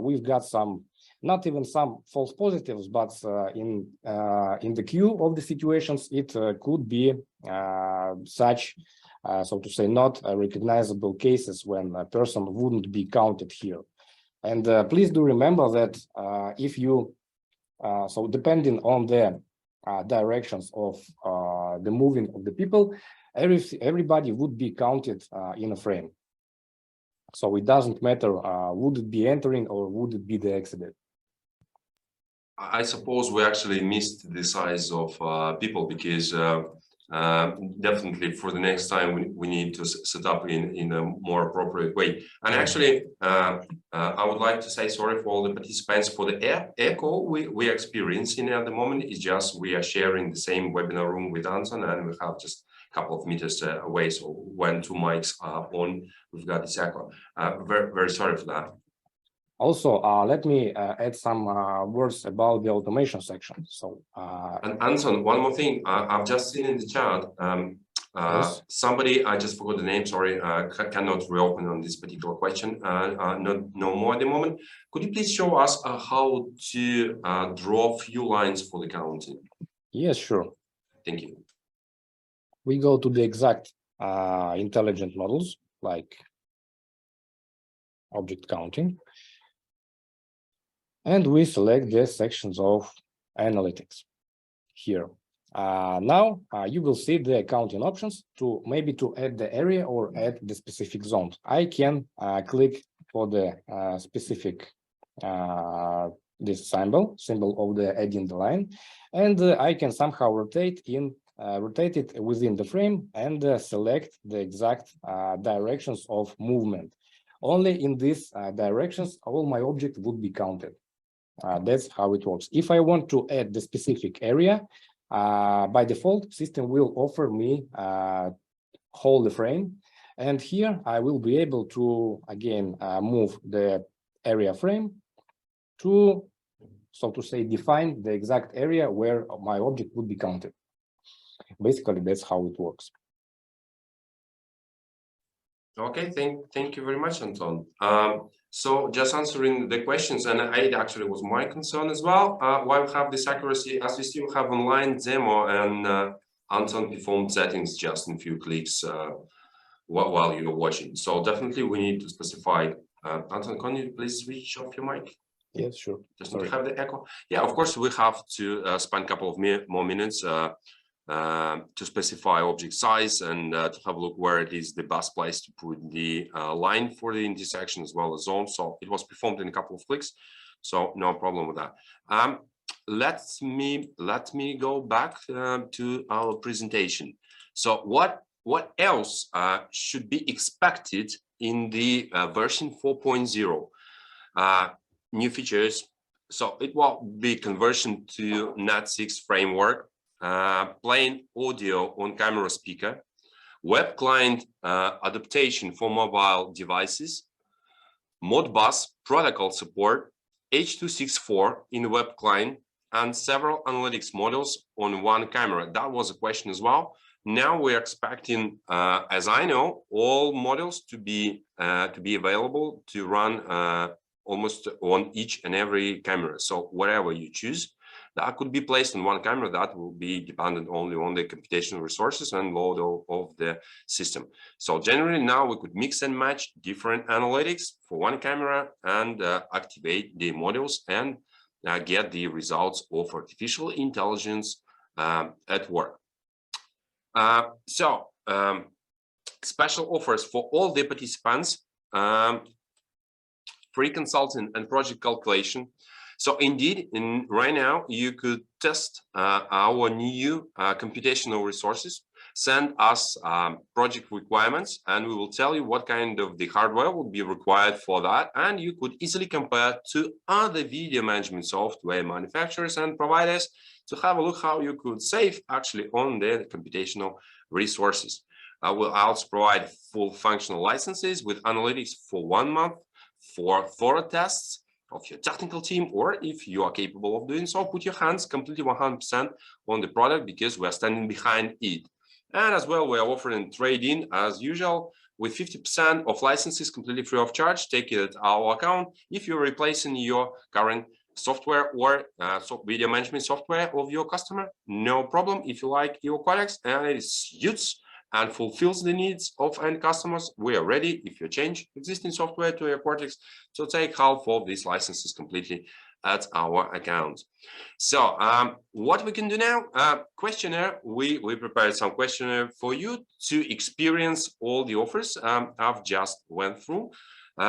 we've got some, not even some false positives, but in the queue of the situations, it could be such, so to say, not recognizable cases when a person wouldn't be counted here. And please do remember that if you So depending on the directions of the moving of the people, everybody would be counted in a frame. So it doesn't matter, would it be entering or would it be the exit? I suppose we actually missed the size of people, because definitely for the next time we need to set up in a more appropriate way. And actually, I would like to say sorry for all the participants for the echo we are experiencing at the moment. It's just we are sharing the same webinar room with Anton, and we have just a couple of meters away. So when two mics are on, we've got this echo. Very, very sorry for that. Also, let me add some words about the automation section. So, and Anton, one more thing, I've just seen in the chat, yes. somebody, I just forgot the name, sorry, cannot reopen on this particular question, no more at the moment. Could you please show us how to draw few lines for the counting? Yes, sure. Thank you. We go to the exact intelligent models, like object counting. And we select the sections of analytics here. Now you will see the accounting options to maybe to add the area or add the specific zones. I can click for the specific this symbol of the adding the line, and I can somehow rotate it within the frame and select the exact directions of movement. Only in these directions all my object would be counted. That's how it works. If I want to add the specific area, by default, system will offer me hold the frame. And here I will be able to, again, move the area frame to, so to say, define the exact area where my object would be counted. Basically, that's how it works. Okay, thank you very much, Anton. So just answering the questions, and it actually was my concern as well. Why we have this accuracy, as we still have online demo, and Anton performed settings just in a few clicks while you're watching. So definitely we need to specify. Anton, can you please switch off your mic? Yes, sure. Just to have the echo. Yeah, of course we have to spend a couple of more minutes to specify object size and to have a look where it is the best place to put the line for the intersection as well as zone. So it was performed in a couple of clicks, so no problem with that. Let me go back to our presentation. So what else should be expected in the version 4.0? New features. So it will be conversion to NAT6 framework, plain audio on camera speaker, web client adaptation for mobile devices, Modbus protocol support, H.264 in the web client, and several analytics models on one camera. That was a question as well. Now we're expecting, as I know, all models to be available to run almost on each and every camera. So whatever you choose, that could be placed on one camera. That will be dependent only on the computational resources and load of the system. So generally now we could mix and match different analytics for one camera and activate the models and get the results of artificial intelligence at work. Special offers for all the participants, free consulting and project calculation. So indeed, right now, you could test our new computational resources, send us project requirements, and we will tell you what kind of the hardware will be required for that. And you could easily compare to other video management software manufacturers and providers to have a look how you could save actually on the computational resources. We'll also provide full functional licenses with analytics for 1 month for thorough tests of your technical team, or if you are capable of doing so, put your hands completely 100% on the product because we are standing behind it. And as well, we are offering trade-in as usual with 50% of licenses completely free of charge. Take it at our account if you're replacing your current software or video management software of your customer. No problem. If you like Eocortex and it suits and fulfills the needs of end customers, we are ready, if you change existing software to Eocortex, to take half of these licenses completely at our account. So what we can do now, questionnaire, we prepared some questionnaire for you to experience all the offers I've just went through.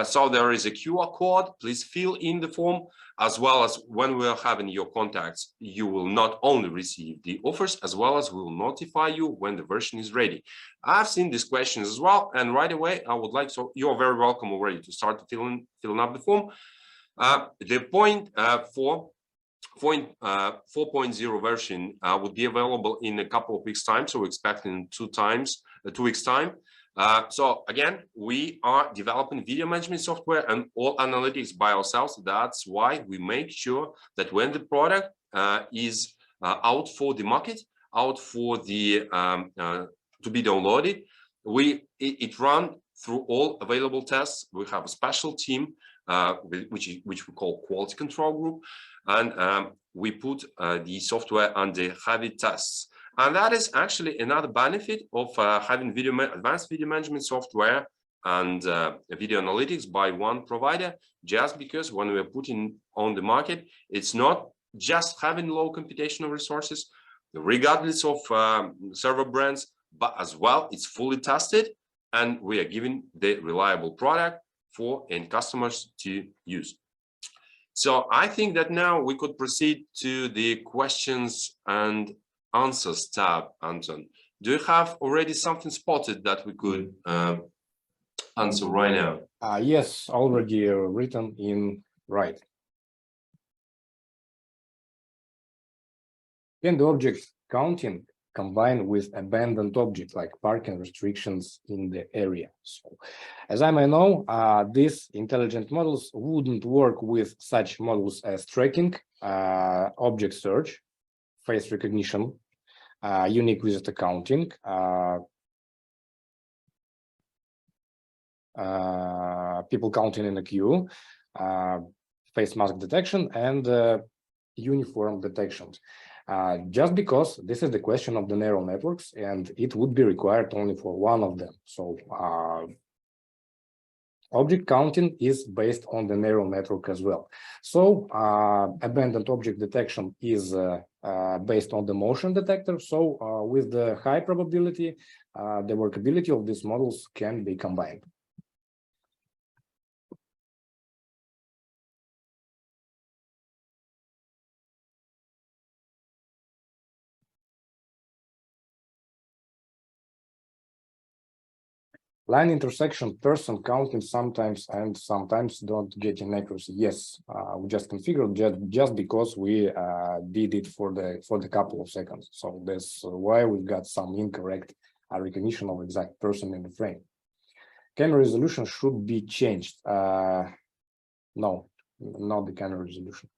So there is a QR code, please fill in the form, as well as when we are having your contacts, you will not only receive the offers, as well as we will notify you when the version is ready. I've seen these questions as well, and right away, I would like, so you're very welcome already to start filling up the form. The point 4.0 version would be available in a couple of weeks' time, so we're expecting 2 weeks' time. So again, we are developing video management software and all analytics by ourselves. That's why we make sure that when the product is out for the market, out for the to be downloaded, it run through all available tests. We have a special team which we call quality control group, and we put the software under heavy tests. And that is actually another benefit of having advanced video management software and video analytics by one provider, just because when we're putting on the market, it's not just having low computational resources, regardless of server brands, but as well, it's fully tested, and we are giving the reliable product for end customers to use. So I think that now we could proceed to the questions and answers tab, Anton. Do you have already something spotted that we could answer right now? Yes, already written in right. Can the object counting combine with abandoned objects like parking restrictions in the area? So, as I may know, these intelligent models wouldn't work with such models as tracking, object search, face recognition, unique visitor counting, people counting in a queue, face mask detection, and uniform detections. Just because this is the question of the neural networks, and it would be required only for one of them. So object counting is based on the neural network as well. So abandoned object detection is based on the motion detector. So with the high probability, the workability of these models can be combined. Line intersection person counting sometimes and sometimes don't get inaccuracy. Yes, we just configured just because we did it for the couple of seconds. So that's why we've got some incorrect recognition of exact person in the frame. Camera resolution should be changed. No, not the camera resolution.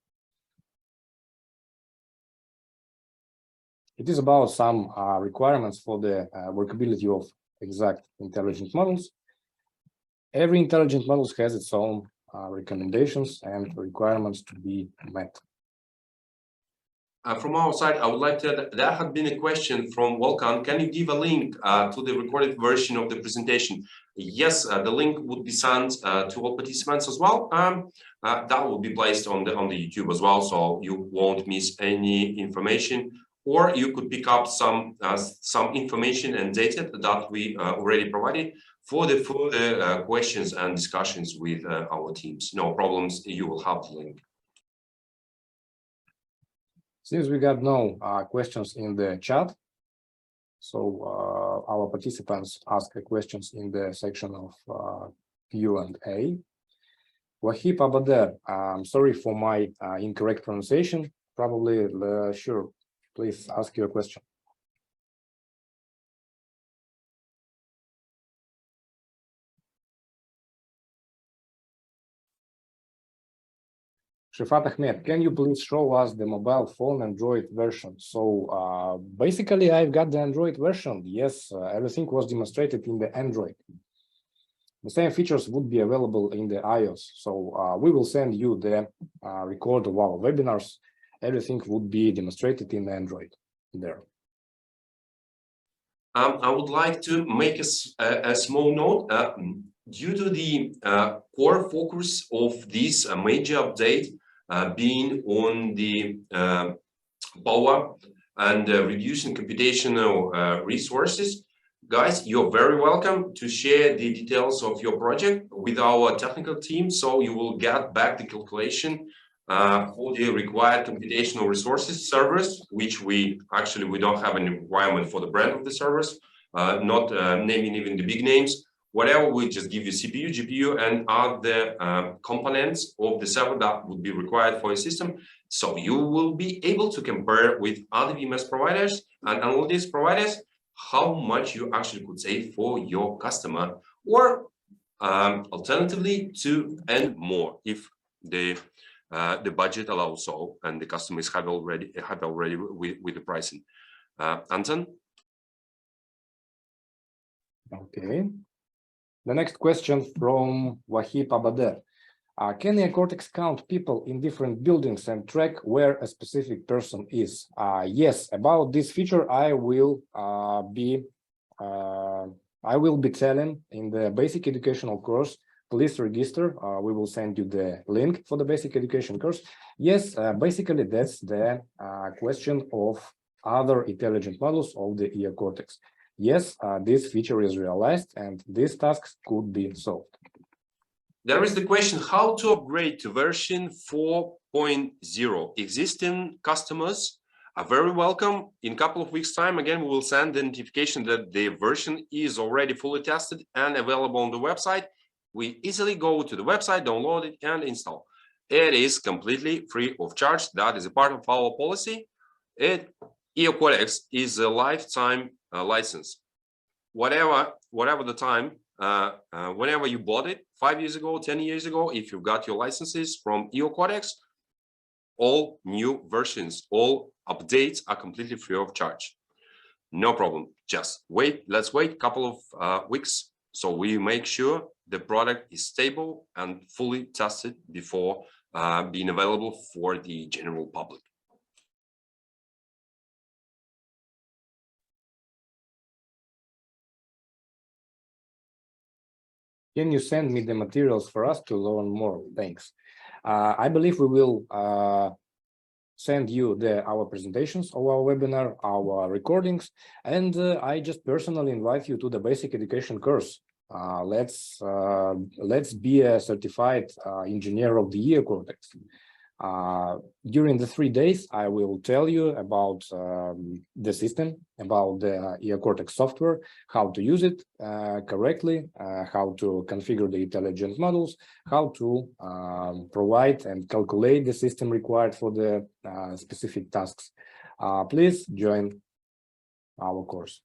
It is about some requirements for the workability of exact intelligent models. Every intelligent model has its own recommendations and requirements to be met. From our side, I would like to add, there had been a question from Volkan. Can you give a link to the recorded version of the presentation? Yes, the link would be sent to all participants as well. That will be placed on the YouTube as well, so you won't miss any information. Or you could pick up some information and data that we already provided for the further questions and discussions with our teams. No problems, you will have the link. Since we got no questions in the chat, so our participants ask questions in the section of Q&A. Wahib Abader, I'm sorry for my incorrect pronunciation. Probably, sure. Please ask your question. Shifat Ahmed, can you please show us the mobile phone Android version? So basically, I've got the Android version. Yes, everything was demonstrated in the Android. The same features would be available in the iOS. So we will send you the record of our webinars. Everything would be demonstrated in Android there. I would like to make a small note. Due to the core focus of this major update, being on the power and reducing computational resources. Guys, you're very welcome to share the details of your project with our technical team, so you will get back the calculation for the required computational resources servers, which we don't have any requirement for the brand of the servers, not naming even the big names. Whatever, we just give you CPU, GPU, and other components of the server that would be required for a system. So you will be able to compare with other VMS providers and analytics providers how much you actually could save for your customer, or alternatively to earn more if the budget allows so, and the customers have already with the pricing. Anton? Okay. The next question from Wahib Abader. Can Eocortex count people in different buildings and track where a specific person is? Yes, about this feature, I will be telling in the basic educational course. Please register. We will send you the link for the basic education course. Yes, basically that's the question of other intelligent models of the Eocortex. Yes, this feature is realized and these tasks could be solved. There is the question how to upgrade to version 4.0. Existing customers are very welcome. In a couple of weeks' time, again, we will send the notification that the version is already fully tested and available on the website. We easily go to the website, download it, and install. It is completely free of charge. That is a part of our policy. Eocortex is a lifetime license. Whatever the time, whenever you bought it, 5 years ago, 10 years ago, if you got your licenses from Eocortex, all new versions, all updates are completely free of charge. No problem. Just wait. Let's wait a couple of weeks so we make sure the product is stable and fully tested before being available for the general public. Can you send me the materials for us to learn more? Thanks. I believe we will send you our presentations of our webinar, our recordings, and I just personally invite you to the basic education course. Let's be a certified engineer of the Eocortex. During the 3 days, I will tell you about the system, about the Eocortex software, how to use it correctly, how to configure the intelligent models, how to provide and calculate the system required for the specific tasks. Please join our course.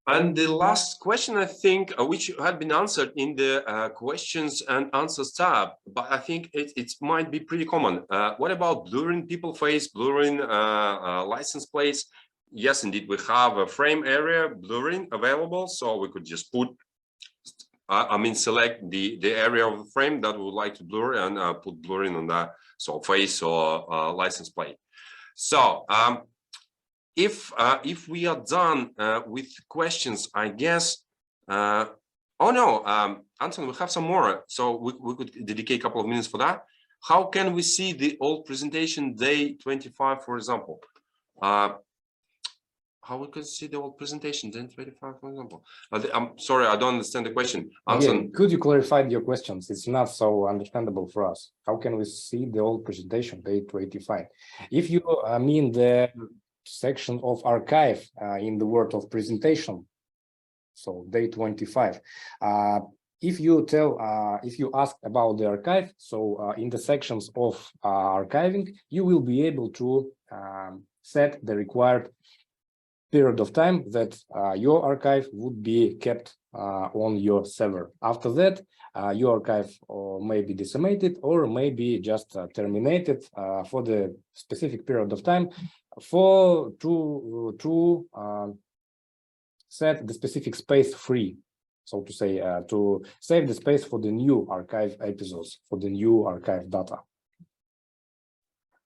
And the last question, I think, which had been answered in the questions and answers tab, but I think it might be pretty common. What about blurring people face, blurring license plates? Yes, indeed, we have a frame area blurring available, so we could just put, select the area of the frame that we would like to blur and put blurring on that, so face or license plate. So, if we are done with questions, I guess. Oh no, Anton, we have some more, so we could dedicate a couple of minutes for that. How can we see the old presentation day 25, for example? How we could see the old presentation day 25, for example? I'm sorry, I don't understand the question. Anton, yeah, could you clarify your questions? It's not so understandable for us. How can we see the old presentation day 25? If you mean the section of archive in the word of presentation, so day 25. If you ask about the archive, so in the sections of archiving, you will be able to set the required period of time that your archive would be kept on your server. After that, your archive may be decimated or may be just terminated for the specific period of time to set the specific space free, so to say, to save the space for the new archive episodes, for the new archive data.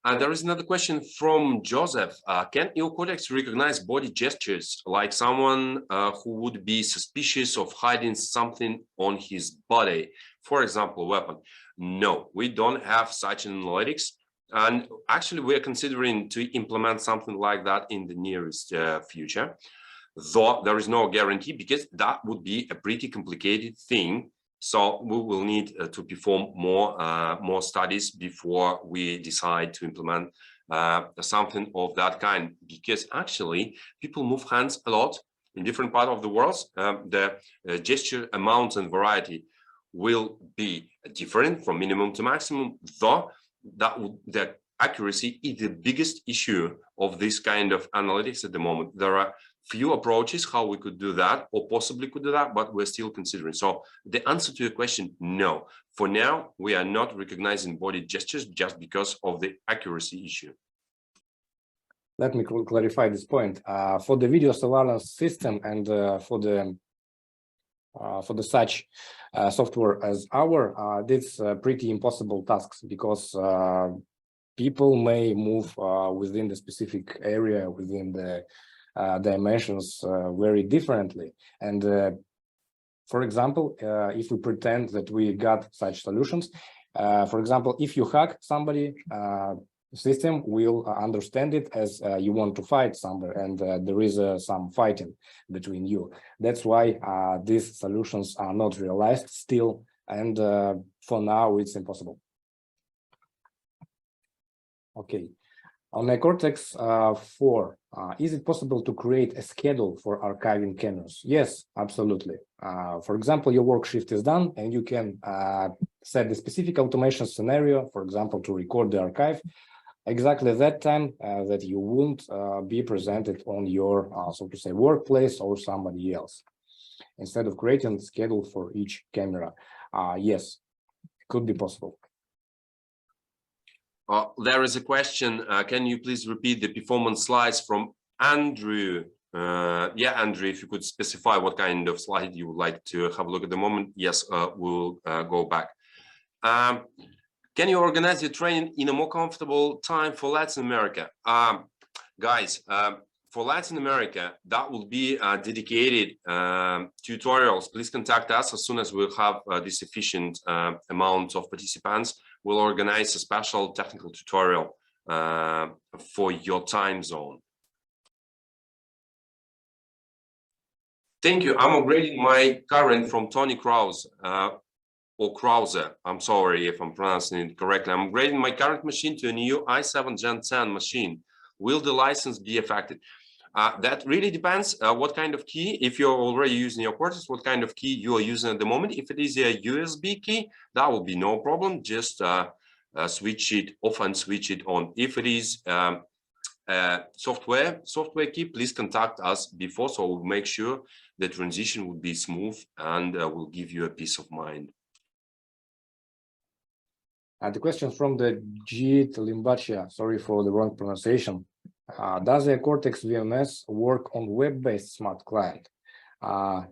There is another question from Joseph. Can Eocortex recognize body gestures, like someone who would be suspicious of hiding something on his body, for example, a weapon? No, we don't have such an analytics. And actually, we're considering to implement something like that in the nearest future, though there is no guarantee, because that would be a pretty complicated thing. So we will need to perform more studies before we decide to implement something of that kind, because actually people move hands a lot in different parts of the world. The gesture amount and variety will be different from minimum to maximum, though the accuracy is the biggest issue of this kind of analytics at the moment. There are few approaches how we could do that, or possibly could do that, but we're still considering. So the answer to your question, no. For now, we are not recognizing body gestures just because of the accuracy issue. Let me clarify this point. For the video surveillance system and for the such software as our, this pretty impossible tasks, because people may move within the specific area, within the dimensions very differently. And for example, if we pretend that we got such solutions, for example, if you hack somebody, system will understand it as you want to fight somewhere, and there is some fighting between you. That's why these solutions are not realized still, and for now it's impossible. Okay, on Eocortex 4, is it possible to create a schedule for archiving cameras? Yes, absolutely. For example, your work shift is done and you can set the specific automation scenario, for example, to record the archive exactly that time that you won't be presented on your, so to say, workplace or somebody else. Instead of creating a schedule for each camera, yes, it could be possible. There is a question. Can you please repeat the performance slides from Andrew? Yeah, Andrew, if you could specify what kind of slide you would like to have a look at the moment. Yes, we'll go back. Can you organize your training in a more comfortable time for Latin America? Guys, for Latin America, that will be dedicated tutorials. Please contact us as soon as we'll have the sufficient amount of participants. We'll organize a special technical tutorial for your time zone. Thank you. I'm upgrading my current from Tony Krause. Or Krause, I'm sorry if I'm pronouncing it correctly. I'm upgrading my current machine to a new i7 Gen 10 machine. Will the license be affected? That really depends what kind of key. If you're already using Eocortex, what kind of key you are using at the moment. If it is a USB key, that will be no problem. Just switch it off and switch it on. If it is software key, please contact us before, so we'll make sure the transition will be smooth and will give you a peace of mind. The question from the G. Limbachia, sorry for the wrong pronunciation. Does the Eocortex VMS work on web-based smart client?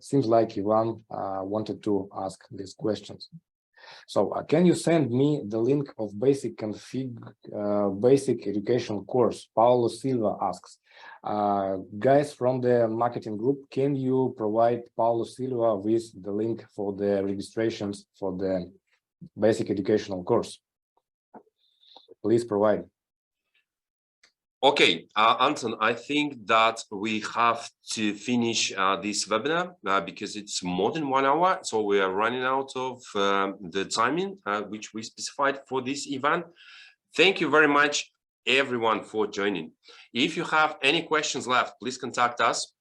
Seems like Ivan wanted to ask these questions. So can you send me the link of basic education course? Paulo Silva asks. Guys from the marketing group, can you provide Paulo Silva with the link for the registrations for the basic educational course? Please provide. Okay, Anton, I think that we have to finish this webinar because it's more than 1 hour. So we are running out of the timing which we specified for this event. Thank you very much, everyone, for joining. If you have any questions left, please contact us.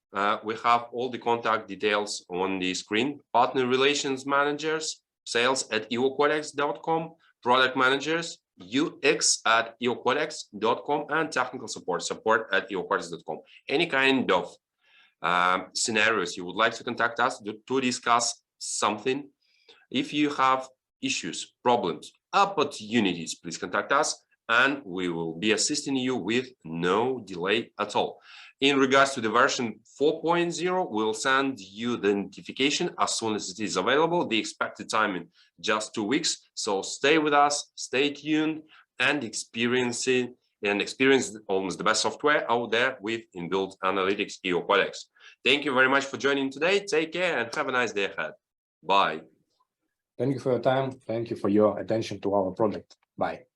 We have all the contact details on the screen. Partner relations managers, sales@eocortex.com, product managers, ux@eocortex.com, and technical support@eocortex.com. Any kind of scenarios you would like to contact us to discuss something. If you have issues, problems, opportunities, please contact us and we will be assisting you with no delay at all. In regards to the version 4.0, we'll send you the notification as soon as it is available. The expected timing, just 2 weeks. So stay with us, stay tuned, and experience almost the best software out there with inbuilt analytics Eocortex. Thank you very much for joining today. Take care and have a nice day ahead. Bye. Thank you for your time. Thank you for your attention to our project. Bye.